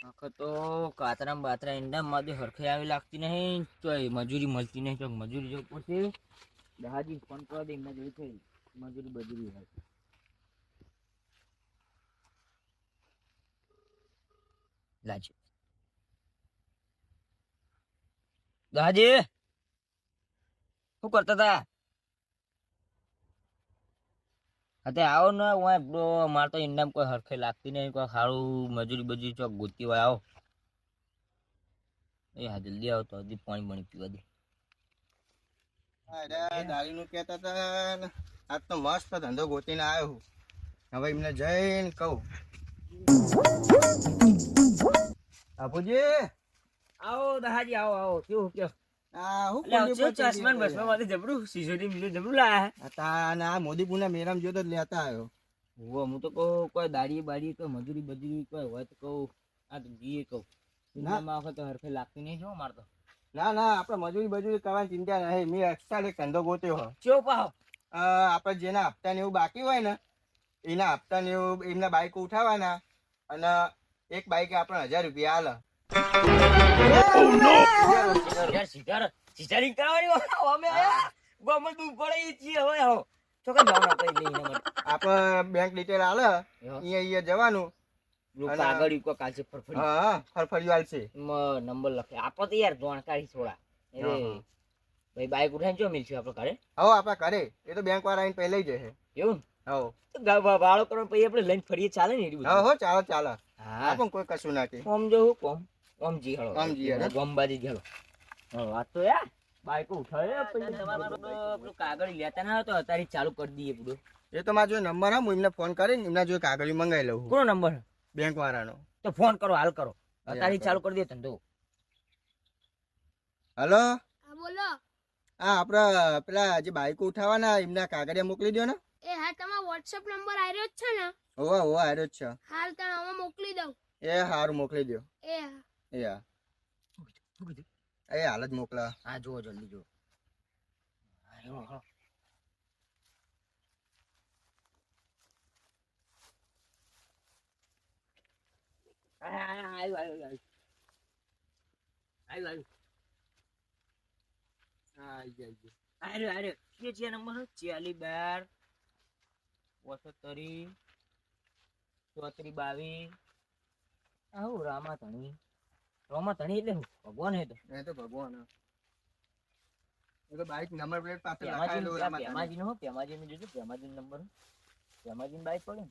આખો તો કાતરા બાતરા ઈંડા માં હરખે આવી લાગતી નહીં તો મજૂરી મળતી નહીં તો મજૂરી જો પડશે દહાજી ફોન કરવા દે એમને જોઈ થઈ મજૂરી બજૂરી હોય લાજ દહાજી શું કરતા હતા અતે આવો ને હું માર તો ઈંડામાં કોઈ હરખે લાગતી નહીં કોઈ સારું મજૂરી બજૂરી ચોક ગોતી હોય આવો એ હા જલ્દી આવો તો હજી પાણી પીવા દે અરે દારૂનું કહેતા હતા ને આજ તો મસ્ત ધંધો ગોતીને આવ્યો હું હવે એમને જઈને કહું બાપુજી આવો દહાજી આવો આવો કેવું કયો આ હું ચશ્માન બસમાં માંથી જબરું સીસોટી મિલે જબરું લાયા આ મોદીપુરના મેરામ જોતો જ લેતા આવ્યો હું તો કહું કોઈ દાડી બાડી કોઈ મજૂરી બજૂરી કોઈ હોય તો કહું આ તો જીએ કહું ના વખત હરખે લાગતી નહીં છો મારતો ના ના આપણે મજૂરી બજૂરી કરવાની ચિંતા નહીં મેં એક્સ્ટ્રા એક ધંધો ગોત્યો હો ચો પાહો આપણે જેના હપ્તા ને એવું બાકી હોય ને એના હપ્તા ને એવું એમના બાઈક ઉઠાવવાના અને એક બાઈક આપણે 1000 રૂપિયા હાલ આપણે બેંક ડિટેલ હાલ અહીંયા જવાનું ફરફરિયું હાલશે નંબર લખે આપો તો યાર જાણકારી થોડા ભાઈ બાઈક ઉઠાઈને જો મિલશે આપડે ઘરે હવે આપડા ઘરે એ તો બેંક વાળા આવીને પહેલા જશે એવું હવે ભાડો કરો પછી આપણે લઈને ફરીએ ચાલે ને હો ચાલો ચાલો હા પણ કોઈ કશું નાખે કોમ જો કોમ ઓમજી હળો ઓમજી ગોમબાજી ગેલો વાત તો યાર બાઈક ઉઠાડે પછી તમારો કાગળ લેતા ના તો અત્યારે ચાલુ કરી દઈએ પૂરો એ તો મારો જો નંબર હા હું એમને ફોન કરીને એમના જો કાગળ મંગાવી લઉં કોનો નંબર બેંક વાળાનો તો ફોન કરો હાલ કરો અત્યારે ચાલુ કરી દે ધંધો હલો હા બોલો હા આપડા પેલા જે બાઈક ઉઠાવવાના એમના કાગળિયા મોકલી દો ને એ હા તમારો WhatsApp નંબર આવ્યો જ છે ને હોવા હોવા આવ્યો જ છે હાલ તને હવે મોકલી દઉં એ હારું મોકલી દો એ હા એ હા એ હાલ જ મોકલા હા જુઓ જલ્દી જુઓ રામા ધણી એટલે શું ભગવાન હે તો ભગવાન એ તો બાઈક નંબર પ્લેટ પાસે લખાયેલું પેમાજી નો પેમાજી નો જોજો પેમાજી નંબર પેમાજી બાઈક પડે ને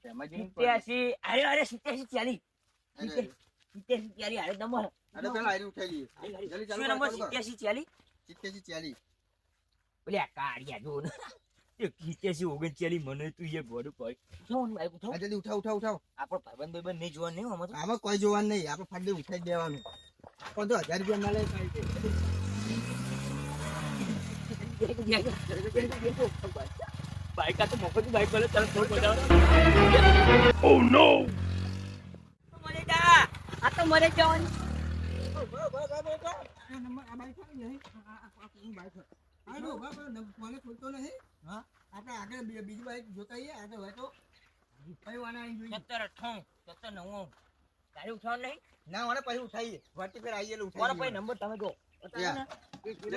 પેમાજી 87 અરે 87 40 87 40 અરે નંબર અરે પેલા આરી ઉઠાઈ જલ્દી ચાલુ નંબર 87 40 બોલે આ કાઢિયા જો ને 87 39 મને તું એ ગોડું કોઈ જો ને બાઈક ઉઠાવ જલ્દી ઉઠાવ આપણો ભાઈબંધ નહીં જોવા નહીં આમાં આમાં કોઈ જોવાનું નહીં આપણે ફાડી ઉઠાઈ દેવાનું પણ તો 1000 રૂપિયા ના લે બાઈક આ તો મફત બાઈક બોલે ચાલ થોડ બજાવ Oh no! મરે જા આ તો મરે જવાની નંબર આ બાઈક આવી નહીં આ બાઈક આનો મને ખોલતો નહીં હા આપણે આગળ બીજી બાઈક જોતા આવીએ આગળ હોય તો કઈ વાના આવી જોઈએ 17 98 17 99 તારે ઉઠાવ નહીં ના મને પછી ઉઠાઈએ વાટી પર આવીએ મારો ઉઠાઈએ ભાઈ નંબર તમે જો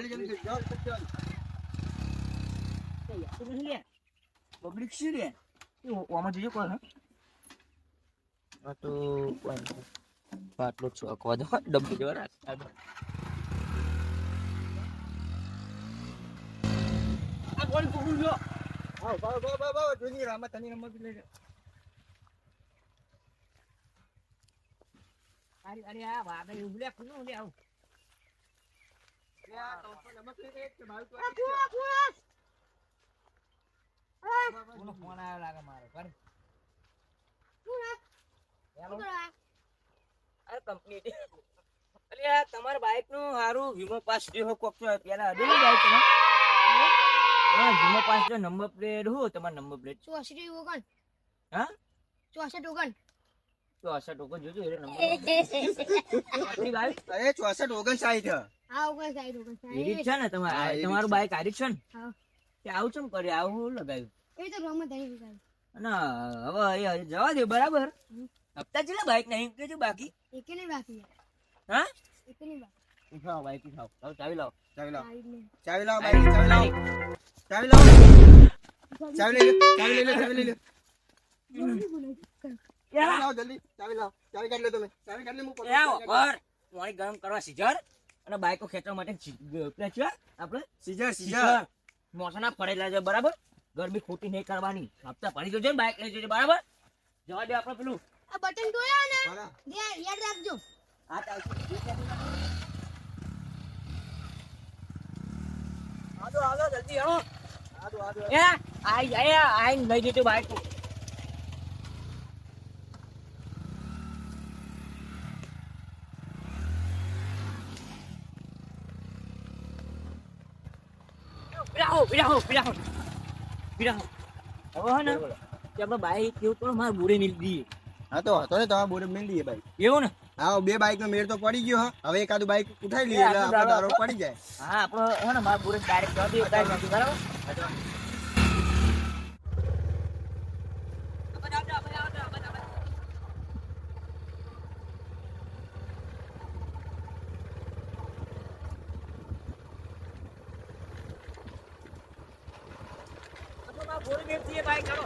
જલ્દી જાઓ પબ્લિક છે રે ઓમાં જોજો કોણ હા તો પાટલો ચોકવા દો ડબ્બી જો રાખતા દો આ કોણ કુકુ જો બાવ જોની રામા તની નંબર બી લઈ લે અરે આ વાદળ ઉભલે કુનું લે આવ આ તો નંબર લઈ લે કે બાવ તો કોનો ફોન આવ્યો લાગે મારો કર અરે કંપની અરે આ તમાર બાઈક નું હારું વીમો પાસ જો કોક તો પેલા અડે ને બાઈક માં હા વીમો પાસ જો નંબર પ્લેટ હો તમાર નંબર પ્લેટ 84 ઓગણ હા 64 ઓગણ તો આશા ટોકો જોજો એ નંબર આપણી બાઈક અરે 64 59 હા ઓગણ સાઈડ ઓગણ એરી છે ને તમારું બાઈક આરી છે ને હા તે આવું ચમ કરે આવું લગાવ્યું એ તો રમત આવી ગઈ અને હવે એ જવા દે બરાબર હપ્તા જેટલા બાઈક નહીં કેજો બાકી એકે નહીં બાકી યાર. હા એકે નહીં બાકી. ઉઠાવો બાઈક ઉઠાવો લાવો ચાવી લાવો ચાવી લાવો સાઈડ નહીં. ચાવી લાવો બાઈક ચાવી લાવો ચાવી લાવો ચાવી લઈ લો ચાવી લઈ લો ચાવી લઈ લો જલ્દી બોલાય. ચાવી લાવો જલ્દી ચાવી લાવો ચાવી કાઢ લો તમે ચાવી કાઢ લે હું એ આવો ઘર પાણી ગરમ કરવા સીઝર અને બાઈકો ખેંચવા માટે પેલા છે આપણે સીઝર સીઝર મોસાના ફરેલા છે બરાબર ગરમી ખોટી નહીં કરવાની હપ્તા ભરી જોજો ને બાઈક લઈ જજો બરાબર જવા દે આપણે પેલું આ બટન તોડ્યા ને બરાબર યાદ રાખજો. હા ચાલશે આવો જલ્દી આવો આદો આદો એ આઈ લઈ જજો બાઈક પીરાહો હવે હે ને કે આપણે બાઈક કેવું તો મારે બુરે મિલ દઈએ હા તો હતો ને તમારે બોર્ડ મેલ દઈએ બાઈક એવું ને હા બે બાઈક નો મેળ તો પડી ગયો હા હવે એકાદું બાઈક ઉઠાઈ લઈએ એટલે આપણો દારો પડી જાય હા આપણો હે ને મારે બુરે ડાયરેક્ટ જવા દઈએ ડાયરેક્ટ બરાબર બોરી મેળતી બાઈક ચાલો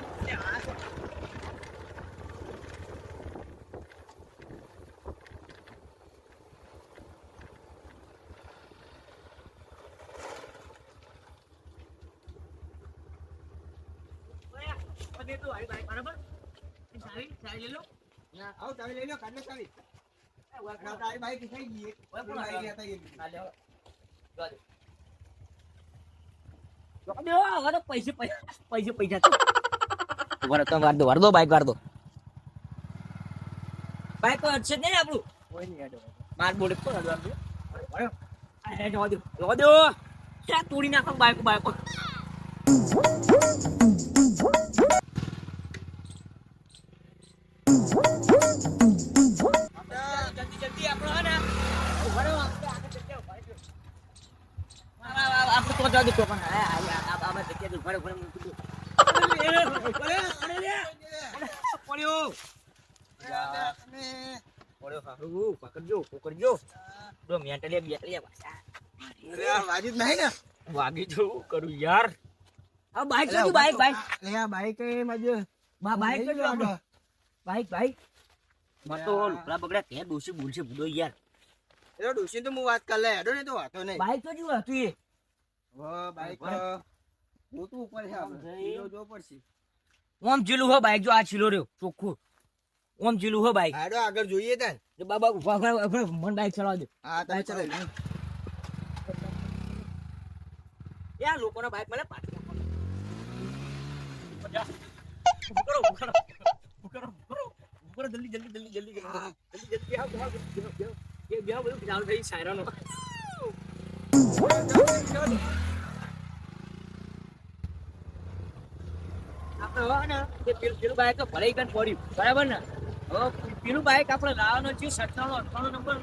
બરાબર ચાવી લઈ લો આવો ચાવી લઈ લો કાઢ લો ચાવી તારી બાઈક થઈ ગઈ બાઈક હતા એ પૈસા વાર દો બાઈક વાર દો બાઈક તો અડશે જ નહીં આપણું કોઈ નહીં માર બોલે કોણ જવા દો ક્યાં તોડી નાખો બાઈકો જલ્દી આપણો હે ને આપણે તો જવા દે તો પણ આ જગ્યા તો ઘરે પકડજો વાજી જ નહીં ને વાગી જવું કરું યાર આ બાઈક કયું બાઈક બાઈક બાઈક મત તો લુકડા બગડા તે ડોસી બોલશે બુડો યાર એનો ડોસી તો હું વાત કર લે હેડો ને તો વાતો નહીં બાઈક તો જેવું હતું એ બાઈક મોટું ઉપર છે આપણે જો પડશે ઓમ જીલું હો બાઈક જો આ છીલો રહ્યો ચોખ્ખું ઓમ જીલું હો બાઈક હેડો આગળ જોઈએ તાન બાબા ઉભા મન બાઈક ચલાવવા દે હા તમે ચલાવી યાર લોકોના બાઈક મને પાછું કરો જલ્દી આવો બધું ચાલુ થઈ સાયરાનો આપણે ને તે પેલું બાઈક તો ભરાઈ ગયું પડ્યું બરાબર ને હવે પેલું બાઈક આપણે લાવવાનો છે 97 નંબર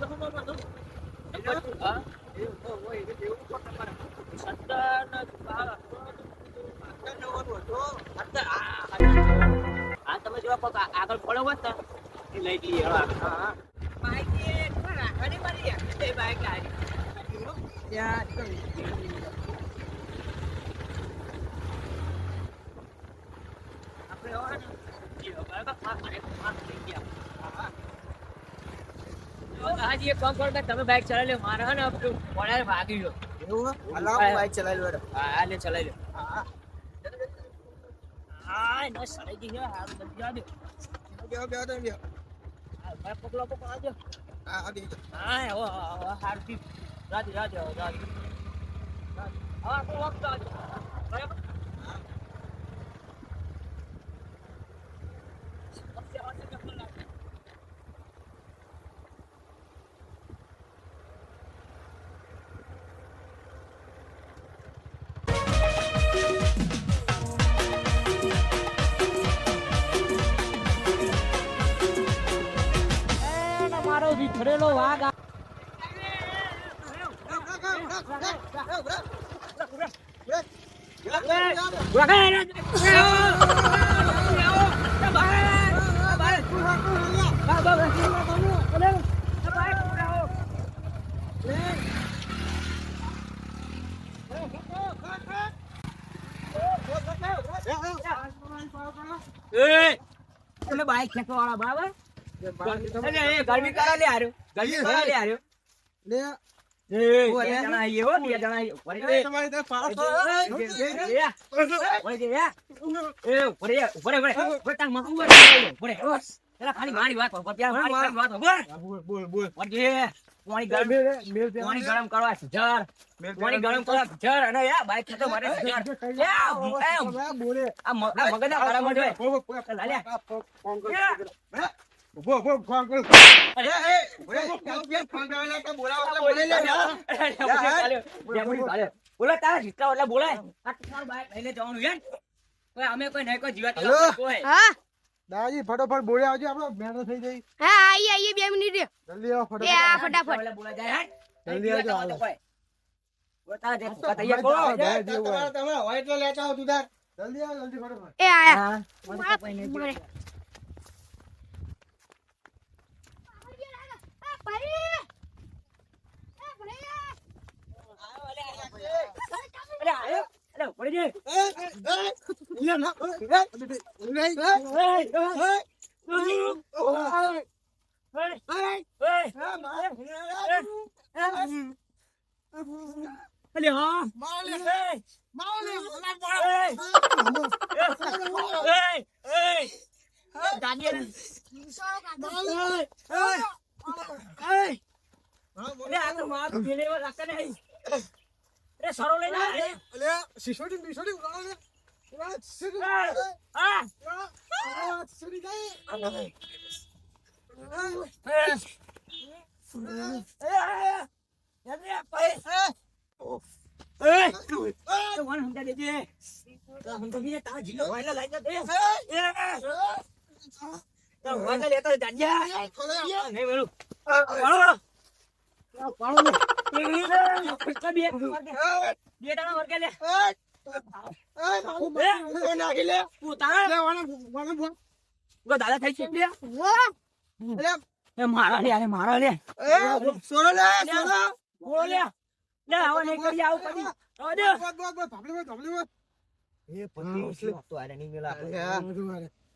હા તમે જો આગળ પડો હોત ને એ લઈ લઈએ બાઈક રાખવાની મારી બાઈક હાજી એક કામ કરો તમે બાઈક ચલાવી લો મારે હે ને વડારે ભાગી લો એવું હલાવ બાઈક ચલાવી લો હા લે ચલાવી લો હા ન સડાઈ ગઈ છે હારું બધી જા દે હા પકડો પકડો હા હા ઓ હારતી રાજ હા આપણો વખત બરાબર વિખરેલો વાઘ તમે બાઈક ખેંચવા વાળા બરાબર અરે, એ ગરમી કરા લે આર્યો ગરમી કરા લે આર્યો લે બે જણા આઈએ હો બે જણા આઈએ વળી તમારી ત્યાં પાડો ખાલી મારી વાત બોલ બોલ પાણી ગરમ કરવા જર પાણી ગરમ કરવા જર અને બાઈક ખેતો મારે જર બોલે આ મગજના ગરમ જ બોલો તારા જીતલા એટલે બોલાય તારું બાઈક લઈને જવાનું યાર કોઈ અમે કોઈ નહીં કોઈ જીવાત કોઈ હા દાદાજી ફટોફટ બોલે આવજો આપણો મેળો થઈ જાય હા આઈએ 2 મિનિટ રે જલ્દી આવો એ આ ફટાફટ ફટાફટ બોલા જાય યાર જલ્દી આવજો, હાલો. બોલો તારા જે તૈયાર કરો તમારા હોય એટલે લેતા આવો તુદાર જલ્દી આવો જલ્દી ફટોફટ એ આયા હા મને તો કોઈ નહીં બોલે. અરે આયો અરે પડી અલે હા સરો લઈને સિસોડી બિસોડી દાદા થઈ છે મારા લે અરે મારા લે સોરો લે બોલો લે લે આવો નહીં કરી આવું કરી આવો દે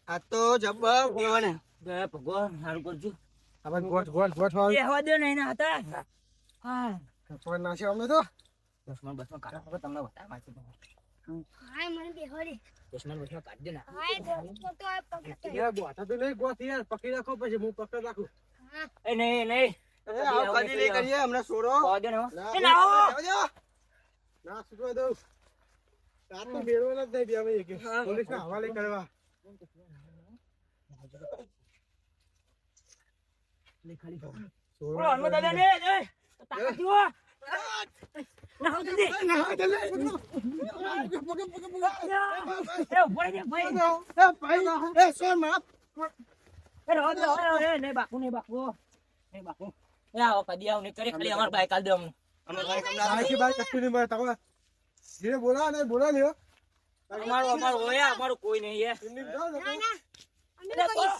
આ તો જબ્બર બોલવાને બે ભગવાન સારું કરજો આપણે ગોઠ એ હવા દે નહીં ના હતા હા પણ નાશે અમને તો દસમા બસમાં કાઢો હવે તમને બતાવ મારથી હાય મને બેહોરી દસમા બસમાં કાઢ દે ને હાય તો આ પકડ યાર ગોઠા તો નહીં ગોઠ યાર પકડી રાખો પછી હું પકડ રાખું હા એ નહીં નહીં આવ કદી નહીં કરીએ હમણાં સોરો આવો દે ને એ ના આવો ના સુટવા દઉં રાત તો મેળવો નથી બે ભાઈ કે પોલીસ ના હવાલે કરવા બોલો હનુમાન દાદા ને એ તાકાત જુઓ ના આવો જલ્દી એ ઉભો રહી જા ભાઈ એ સોર માં એ રહો દે એ નહીં બાપુ નહીં બાપુ એ આવો કદી આવ નહીં કરી ખાલી અમાર બાઈક આલ દે અમને અમાર ભાઈ કમલા કે ભાઈ કશું નહીં મળે તમે જે બોલા ને બોલા લ્યો અમારું હોય અમારું કોઈ નહીં હે ઇન્ડિક જાઓ ને ના ના અમે એટલે કરીએ બોલો.